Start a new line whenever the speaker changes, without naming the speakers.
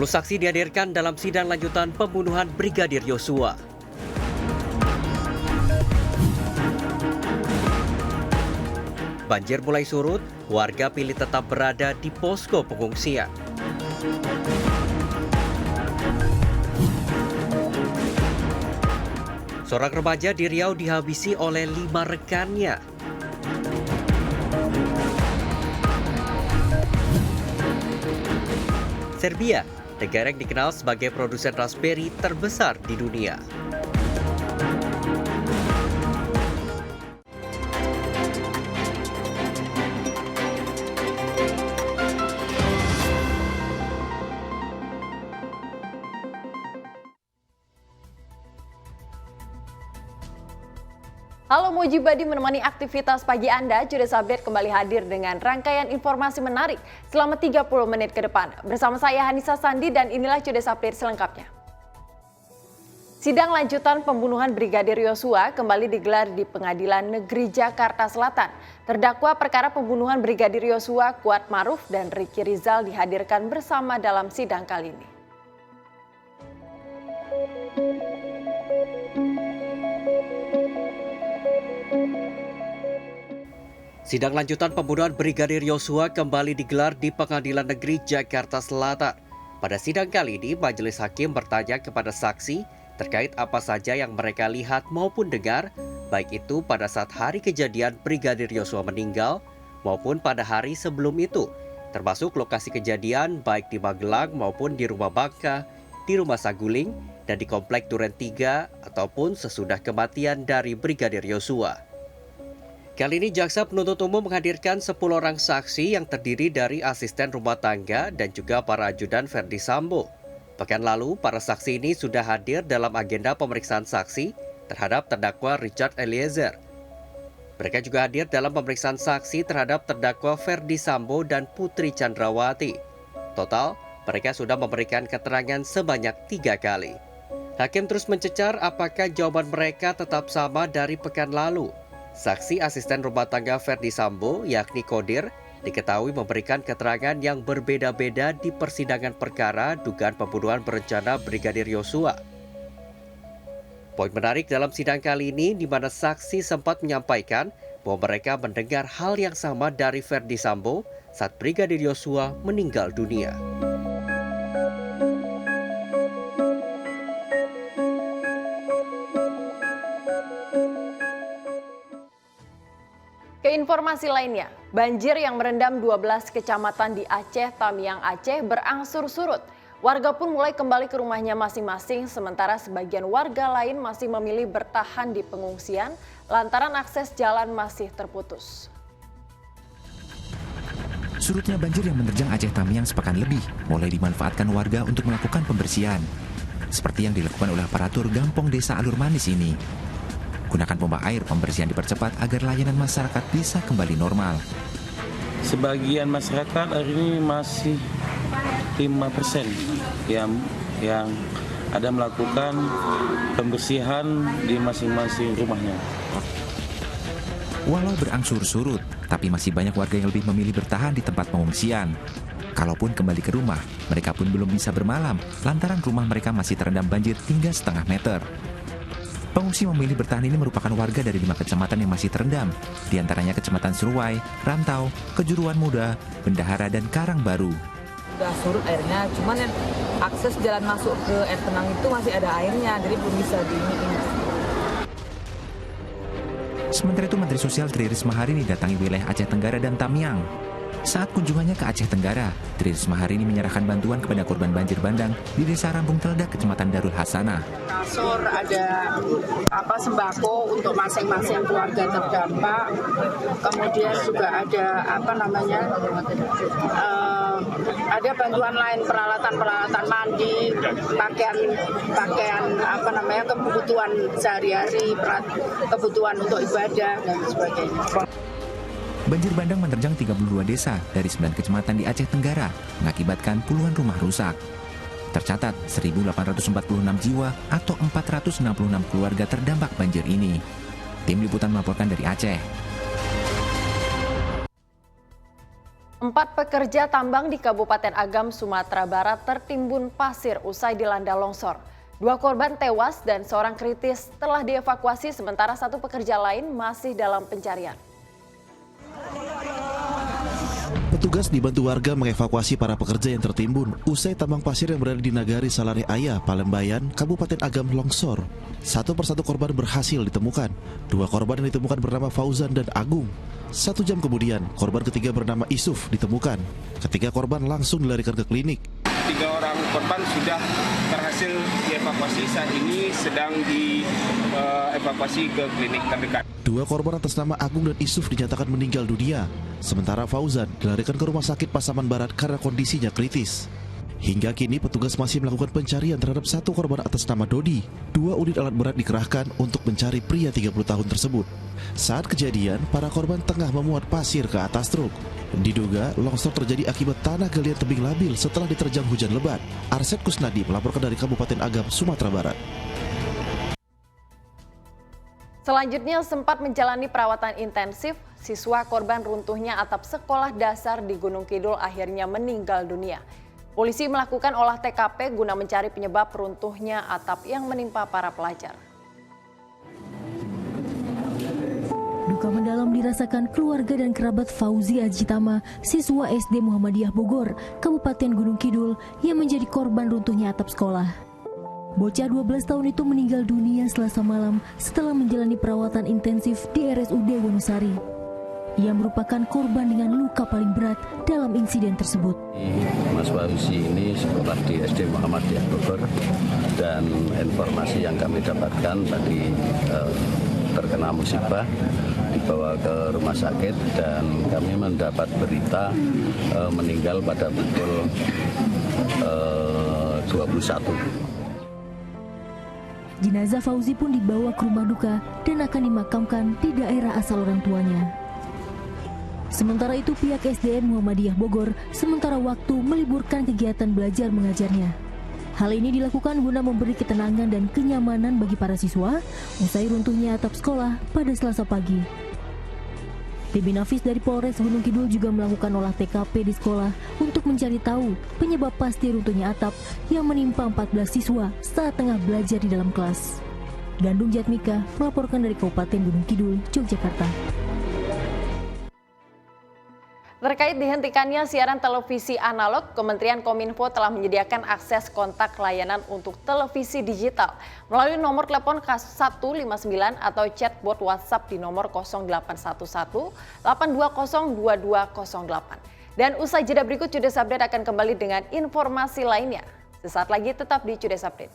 10 saksi dihadirkan dalam sidang lanjutan pembunuhan Brigadir Yosua. Banjir mulai surut, warga pilih tetap berada di posko pengungsian. Seorang remaja di Riau dihabisi oleh 5 rekannya. Serbia, negara yang dikenal sebagai produsen raspberry terbesar di dunia.
Halo Mujibadi menemani aktivitas pagi Anda, Jurnalis Update kembali hadir dengan rangkaian informasi menarik selama 30 menit ke depan. Bersama saya Hanisa Sandi dan inilah Jurnalis Update selengkapnya. Sidang lanjutan pembunuhan Brigadir Yosua kembali digelar di Pengadilan Negeri Jakarta Selatan. Terdakwa perkara pembunuhan Brigadir Yosua, Kuat Maruf dan Ricky Rizal dihadirkan bersama dalam sidang kali ini.
Sidang lanjutan pembunuhan Brigadir Yosua kembali digelar di Pengadilan Negeri Jakarta Selatan. Pada sidang kali ini, majelis hakim bertanya kepada saksi terkait apa saja yang mereka lihat maupun dengar, baik itu pada saat hari kejadian Brigadir Yosua meninggal maupun pada hari sebelum itu, termasuk lokasi kejadian baik di Magelang maupun di Rumah Bangka, di Rumah Saguling, dan di Komplek Duren 3 ataupun sesudah kematian dari Brigadir Yosua. Kali ini jaksa penuntut umum menghadirkan 10 orang saksi yang terdiri dari asisten rumah tangga dan juga para ajudan Verdi Sambo. Pekan lalu, para saksi ini sudah hadir dalam agenda pemeriksaan saksi terhadap terdakwa Richard Eliezer. Mereka juga hadir dalam pemeriksaan saksi terhadap terdakwa Verdi Sambo dan Putri Chandrawati. Total, mereka sudah memberikan keterangan sebanyak 3 kali. Hakim terus mencecar apakah jawaban mereka tetap sama dari pekan lalu. Saksi asisten rumah tangga Verdi Sambo, yakni Kodir, diketahui memberikan keterangan yang berbeda-beda di persidangan perkara dugaan pembunuhan berencana Brigadir Yosua. Poin menarik dalam sidang kali ini di mana saksi sempat menyampaikan bahwa mereka mendengar hal yang sama dari Verdi Sambo saat Brigadir Yosua meninggal dunia.
Keinformasi lainnya, banjir yang merendam 12 kecamatan di Aceh, Tamiang, Aceh berangsur surut. Warga pun mulai kembali ke rumahnya masing-masing, sementara sebagian warga lain masih memilih bertahan di pengungsian lantaran akses jalan masih terputus.
Surutnya banjir yang menerjang Aceh Tamiang sepekan lebih mulai dimanfaatkan warga untuk melakukan pembersihan. Seperti yang dilakukan oleh aparatur Gampong Desa Alur Manis ini. Gunakan pompa air, pembersihan dipercepat agar layanan masyarakat bisa kembali normal.
Sebagian masyarakat hari ini masih 5% yang ada melakukan pembersihan di masing-masing rumahnya.
Walau berangsur surut, tapi masih banyak warga yang lebih memilih bertahan di tempat pengungsian. Kalaupun kembali ke rumah, mereka pun belum bisa bermalam lantaran rumah mereka masih terendam banjir hingga setengah meter. Pengungsi memilih bertahan ini merupakan warga dari 5 kecamatan yang masih terendam, di antaranya Kecamatan Seruai, Rantau, Kejuruan Muda, Bendahara, dan Karangbaru.
Sudah surut airnya, cuman yang akses jalan masuk ke air tenang itu masih ada airnya, jadi belum bisa diiniin.
Sementara itu, Menteri Sosial Tri Risma hari ini datangi wilayah Aceh Tenggara dan Tamiang. Saat kunjungannya ke Aceh Tenggara, Tri Risma hari ini menyerahkan bantuan kepada korban banjir bandang di Desa Rambung Teledak, Kecamatan Darul Hasanah.
Kasur, ada sembako untuk masing-masing keluarga terdampak. Kemudian juga ada ada bantuan lain, peralatan mandi, pakaian kebutuhan sehari-hari, kebutuhan untuk ibadah dan sebagainya.
Banjir bandang menerjang 32 desa dari 9 kecamatan di Aceh Tenggara, mengakibatkan puluhan rumah rusak. Tercatat 1.846 jiwa atau 466 keluarga terdampak banjir ini. Tim Liputan melaporkan dari Aceh.
4 pekerja tambang di Kabupaten Agam, Sumatera Barat tertimbun pasir usai dilanda longsor. 2 korban tewas dan seorang kritis telah dievakuasi sementara 1 pekerja lain masih dalam pencarian.
Petugas dibantu warga mengevakuasi para pekerja yang tertimbun usai tambang pasir yang berada di Nagari Salare Ayah, Palembayan, Kabupaten Agam longsor. 1 persatu korban berhasil ditemukan. 2 korban yang ditemukan bernama Fauzan dan Agung. 1 jam kemudian, korban ketiga bernama Isuf ditemukan. Ketiga korban langsung dilarikan ke klinik.
3 orang korban sudah berhasil dievakuasi, saat ini sedang dievakuasi ke klinik terdekat.
2 korban atas nama Agung dan Isuf dinyatakan meninggal dunia. Sementara Fauzan dilarikan ke Rumah Sakit Pasaman Barat karena kondisinya kritis. Hingga kini petugas masih melakukan pencarian terhadap 1 korban atas nama Dodi. 2 unit alat berat dikerahkan untuk mencari pria 30 tahun tersebut. Saat kejadian, para korban tengah memuat pasir ke atas truk. Diduga longsor terjadi akibat tanah galian tebing labil setelah diterjang hujan lebat. Arset Kusnadi melaporkan dari Kabupaten Agam, Sumatera Barat.
Selanjutnya sempat menjalani perawatan intensif, siswa korban runtuhnya atap sekolah dasar di Gunung Kidul akhirnya meninggal dunia. Polisi melakukan olah TKP guna mencari penyebab runtuhnya atap yang menimpa para pelajar.
Duka mendalam dirasakan keluarga dan kerabat Fauzi Ajitama, siswa SD Muhammadiyah Bogor, Kabupaten Gunung Kidul yang menjadi korban runtuhnya atap sekolah. Bocah 12 tahun itu meninggal dunia Selasa malam setelah menjalani perawatan intensif di RSUD Wonosari. Ia merupakan korban dengan luka paling berat dalam insiden tersebut.
Mas Fauzi ini sekolah di SD Muhammadiyah Bogor dan informasi yang kami dapatkan tadi terkena musibah dibawa ke rumah sakit dan kami mendapat berita meninggal pada pukul 21.
Jenazah Fauzi pun dibawa ke rumah duka dan akan dimakamkan di daerah asal orang tuanya. Sementara itu pihak SDN Muhammadiyah Bogor sementara waktu meliburkan kegiatan belajar mengajarnya. Hal ini dilakukan guna memberi ketenangan dan kenyamanan bagi para siswa usai runtuhnya atap sekolah pada Selasa pagi. Tim Inafis dari Polres Gunung Kidul juga melakukan olah TKP di sekolah untuk mencari tahu penyebab pasti runtuhnya atap yang menimpa 14 siswa saat tengah belajar di dalam kelas. Gandung Jatmika melaporkan dari Kabupaten Gunung Kidul, Yogyakarta.
Terkait dihentikannya siaran televisi analog, Kementerian Kominfo telah menyediakan akses kontak layanan untuk televisi digital melalui nomor telepon 159 atau chatbot WhatsApp di nomor 0811 820 2208. Dan usai jeda berikut, Cudes Update akan kembali dengan informasi lainnya. Sesaat lagi tetap di Cudes Update.